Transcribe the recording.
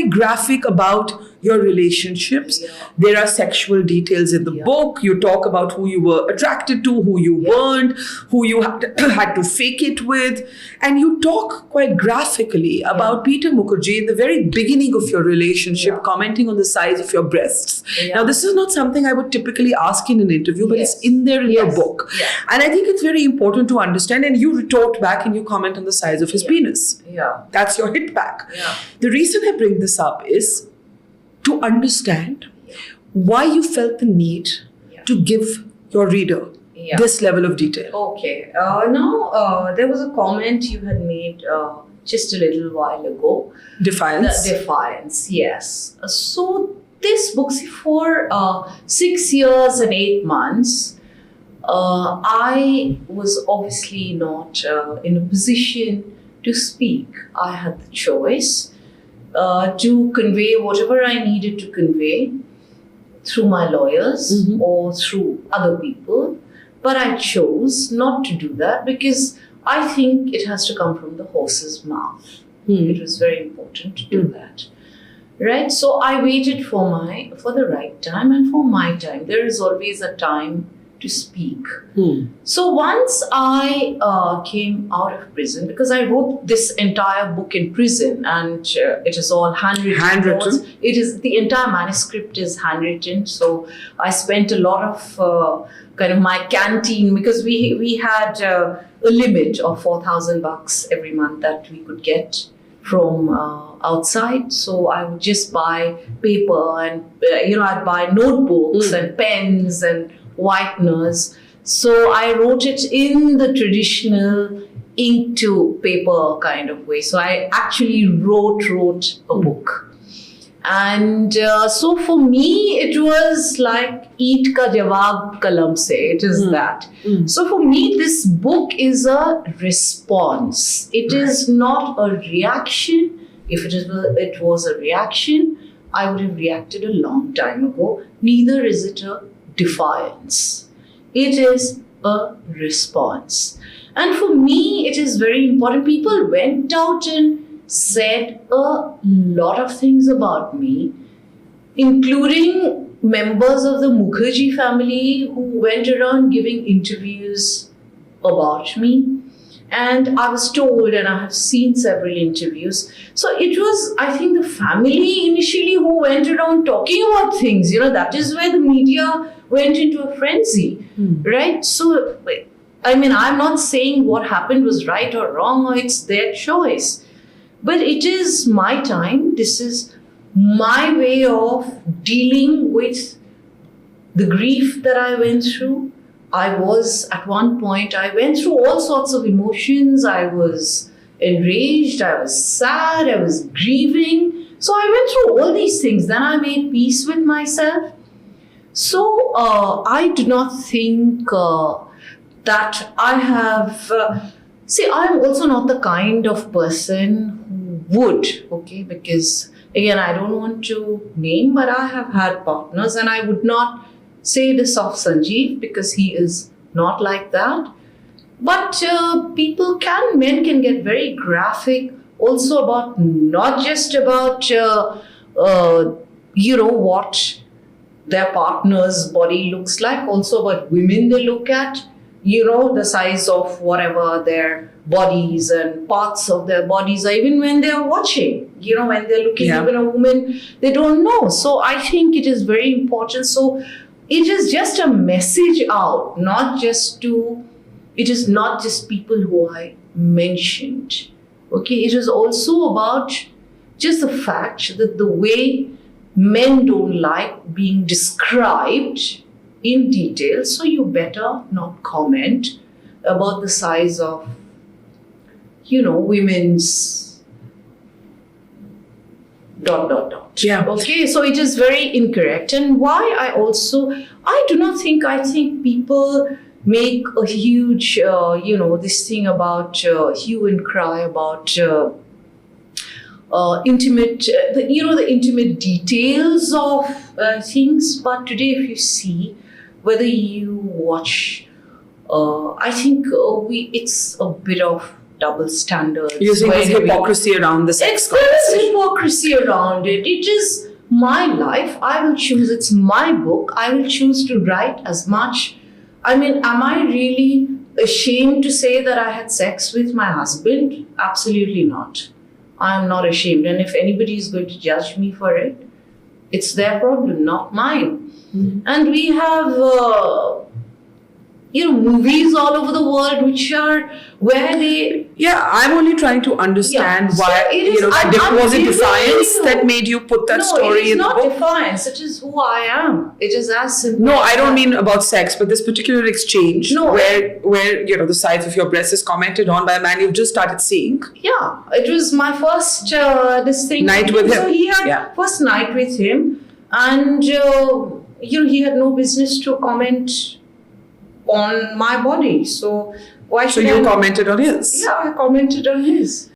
very graphic about your relationships. There are sexual details in the book. You talk about who you were attracted to, who you weren't, who you had to fake it with. And you talk quite graphically about Peter Mukerjea in the very beginning of your relationship, commenting on the size of your breasts. Now, this is not something I would typically ask in an interview, but it's in there in your book. And I think it's very important to understand. And you retort back and you comment on the size of his penis. That's your hit back. The reason I bring this up is to understand why you felt the need to give your reader this level of detail. Okay. Now, there was a comment you had made just a little while ago. Defiance. Defiance, yes. So this book, for 6 years and 8 months, I was obviously not in a position to speak. I had the choice to convey whatever I needed to convey through my lawyers or through other people. But I chose not to do that because I think it has to come from the horse's mouth. It was very important to do that. Right? So I waited for the right time and for my time. There is always a time to speak. So once I came out of prison, because I wrote this entire book in prison and it is all handwritten. It is, the entire manuscript is handwritten. So I spent a lot of kind of my canteen, because we had a limit of $4,000 every month that we could get from outside. So I would just buy paper and, I'd buy notebooks and pens and whiteners. So I wrote it in the traditional ink to paper kind of way. So I actually wrote a book. And so for me, it was like eat ka jawab kalam se. It is that. So for me, this book is a response. It is not a reaction. If it was a reaction, I would have reacted a long time ago. Neither is it a defiance. It is a response. And for me, it is very important. People went out and said a lot of things about me, including members of the Mukerjea family who went around giving interviews about me. And I was told, and I have seen several interviews. So it was, I think, the family initially who went around talking about things. That is where the media went into a frenzy, right? So, I mean, I'm not saying what happened was right or wrong, or it's their choice. But it is my time. This is my way of dealing with the grief that I went through. I was, at one point, I went through all sorts of emotions. I was enraged, I was sad, I was grieving. So I went through all these things. Then I made peace with myself. So I do not think that I have... I'm also not the kind of person who would, because again, I don't want to name, but I have had partners, and I would not say this of Sanjeev because he is not like that. But men can get very graphic also about, not just about, what their partner's body looks like, also about women they look at, the size of whatever their bodies and parts of their bodies are, even when they're watching, when they're looking even a woman, they don't know. So I think it is very important. So it is just a message out, it is not just people who I mentioned. It is also about just the fact that the way men don't like being described in detail, so you better not comment about the size of, women's ... Yeah. So it is very incorrect. And why I think people make a huge, this thing about hue and cry about intimate, the intimate details of things. But today, if you see, whether you watch, I think it's a bit of double standards. You're saying there's where we- hypocrisy around the sex There is conversation. hypocrisy around it. It is my life. I will choose. It's my book. I will choose to write as much. I mean, am I really ashamed to say that I had sex with my husband? Absolutely not. I am not ashamed. And if anybody is going to judge me for it, it's their problem, not mine. And we have, movies all over the world which are where they. Yeah, I'm only trying to understand Yeah. So why, it is- was it I'm defiance giving that you- made you put that No, story it is in the not book? defiance. It is who I am. It is as simple. No, as I don't that. mean about sex, but this particular exchange No. where the size of your breast is commented on by a man you've just started seeing. Yeah, it was my first this thing. Night with him. So he had Yeah. first night with him, and he had no business to comment on my body. So why So should you I? commented on his. Yeah, I commented on his.